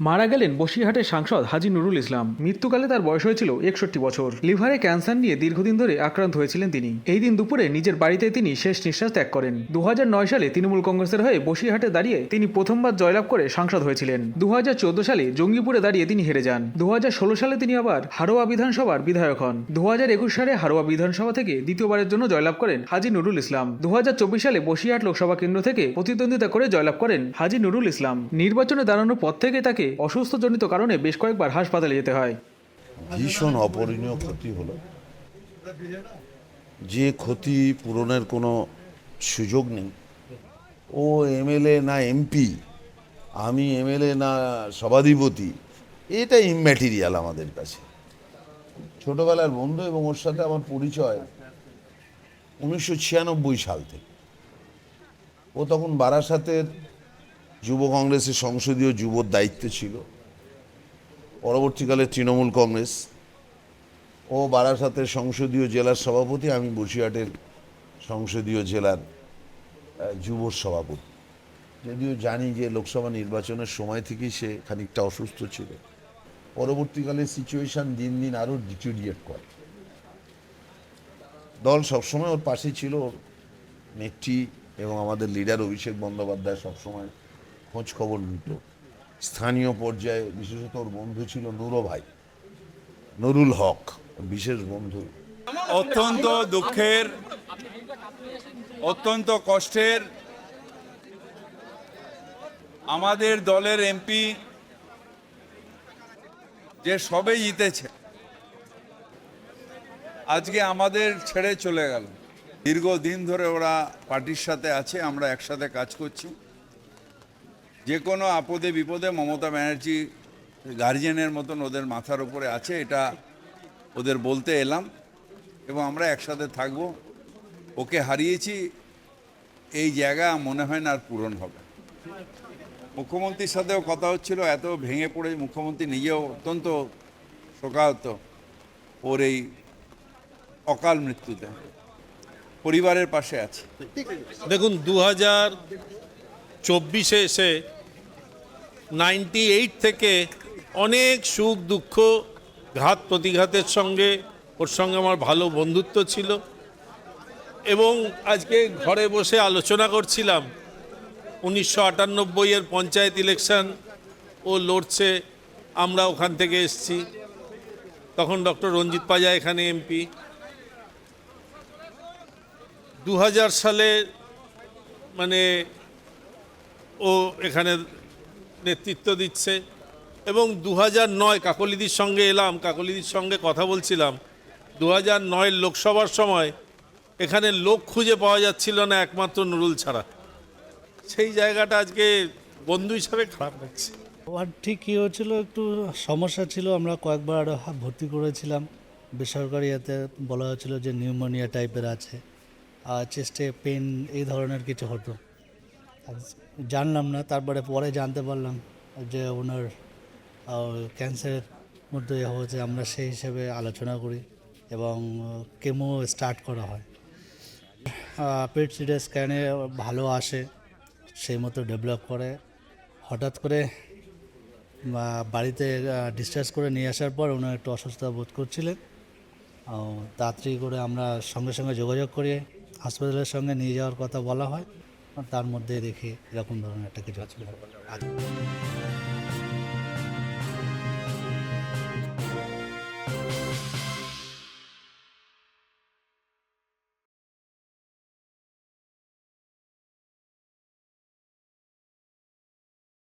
মারা গেলেন বসিরহাটের সাংসদ হাজী নুরুল ইসলাম। মৃত্যুকালে তার বয়স হয়েছিল 61 বছর। লিভারে ক্যান্সার নিয়ে দীর্ঘদিন ধরে আক্রান্ত হয়েছিলেন তিনি। এই দিন দুপুরে নিজের বাড়িতে তিনি শেষ নিঃশ্বাস ত্যাগ করেন। 2009 সালে তৃণমূল কংগ্রেসের হয়ে বসিরহাটে দাঁড়িয়ে তিনি প্রথমবার জয়লাভ করে সাংসদ হয়েছিলেন। 2014 সালে জঙ্গিপুরে দাঁড়িয়ে তিনি হেরে যান। 2016 সালে তিনি আবার হাড়োয়া বিধানসভার বিধায়ক হন। 2021 সালে হাড়োয়া বিধানসভা থেকে দ্বিতীয়বারের জন্য জয়লাভ করেন হাজী নুরুল ইসলাম। 2024 সালে বসিরহাট লোকসভা কেন্দ্র থেকে প্রতিদ্বন্দ্বিতা করে জয়লাভ করেন হাজী নুরুল ইসলাম। নির্বাচনে দাঁড়ানোর পর থেকে তাকে অসুস্থজনিত কারণে বেশ কয়েকবার হাসপাতালে যেতে হয়। ভীষণ অপরিণীয় ক্ষতি হলো, যে ক্ষতি পূরণের কোনো সুযোগ নেই। ও এমএলএ না এমপি, আমি এমএলএ না সভাধিপতি, এটা ইম্যাটেরিয়াল আমাদের কাছে। ছোটবেলার বন্ধু এবং ওর সাথে আমার পরিচয় 1996 সাল থেকে। ও তখন বারাসাতের যুব কংগ্রেসের সংসদীয় যুবর দায়িত্বে ছিল, পরবর্তীকালে তৃণমূল কংগ্রেস। ও বারাসাতের সংসদীয় জেলার সভাপতি, আমি বসিরহাটের সংসদীয় জেলার যুবর সভাপতি। যদিও জানি যে লোকসভা নির্বাচনের সময় থেকেই সে খানিকটা অসুস্থ ছিল। পরবর্তীকালে সিচুয়েশন দিন দিন আরও ডিটেরিয়েট করে। দল সবসময় ওর পাশে ছিল। ওর নেত্রী এবং আমাদের লিডার অভিষেক বন্দ্যোপাধ্যায় সবসময় খোঁজ খবর নিত। স্থানীয় পর্যায়ে বিশেষত ওর বন্ধু ছিল নুরুল হক, বিশেষ বন্ধু। অত্যন্ত দুঃখের, অত্যন্ত কষ্টের, আমাদের দলের এমপি যে সবে জিতেছে আজকে আমাদের ছেড়ে চলে গেল। দীর্ঘদিন ধরে ওরা পার্টির সাথে আছে, আমরা একসাথে কাজ করছি। যে কোনো আপদে বিপদে মমতা ব্যানার্জি গার্জিয়ানের মতন ওদের মাথার উপরে আছে, এটা ওদের বলতে এলাম এবং আমরা একসাথে থাকবো। ওকে হারিয়েছি, এই জায়গা মনে হয় না আর পূরণ হবে। মুখ্যমন্ত্রীর সাথেও কথা হচ্ছিল, এত ভেঙে পড়ে মুখ্যমন্ত্রী নিজেও অত্যন্ত শোকাহত ওর এই অকাল মৃত্যুতে। পরিবারের পাশে আছে। দেখুন, 2024 এসে 98 থেকে অনেক সুখ দুঃখ, ঘাত প্রতিঘাতের সঙ্গে ওর সঙ্গে আমার ভালো বন্ধুত্ব ছিল এবং আজকে ঘরে বসে আলোচনা করছিলাম 1998 পঞ্চায়েত ইলেকশন ও লড়ছে, আমরা ওখান থেকে এসেছি। তখন ডক্টর রঞ্জিত পাজা এখানে এমপি। 2000 সালে মানে ও এখানে নেতৃত্ব দিচ্ছে এবং 2009 কাকলিদির সঙ্গে এলাম, কাকলিদির সঙ্গে কথা বলছিলাম। 2009 লোকসভার সময় এখানে লোক খুঁজে পাওয়া যাচ্ছিল না একমাত্র নুরুল ছাড়া। সেই জায়গাটা আজকে বন্ধু হিসাবে খারাপ লাগছে। আর ঠিক কী হয়েছিল, একটু সমস্যা ছিল। আমরা কয়েকবার ভর্তি করেছিলাম বেসরকারি, এতে বলা হয়েছিল যে নিউমোনিয়া টাইপের আছে, আর চেস্টে পেন এই ধরনের কিছু হতো। জানলাম না, তারপরে পরে জানতে পারলাম যে ওনার ক্যান্সারের মধ্যে হয়েছে। আমরা সেই হিসেবে আলোচনা করি এবং কেমো স্টার্ট করা হয়। পেট সিটি স্ক্যানে ভালো আসে, সেই মতো ডেভেলপ করে। হঠাৎ করে বাড়িতে ডিসচার্জ করে নিয়ে আসার পর ওনার একটু অসুস্থতা বোধ করছিলেন। তাড়াতাড়ি করে আমরা সঙ্গে সঙ্গে যোগাযোগ করে হাসপাতালের সঙ্গে নিয়ে যাওয়ার কথা বলা হয়। তার মধ্যে দেখি এরকম ধরনের একটা কিছু আছে।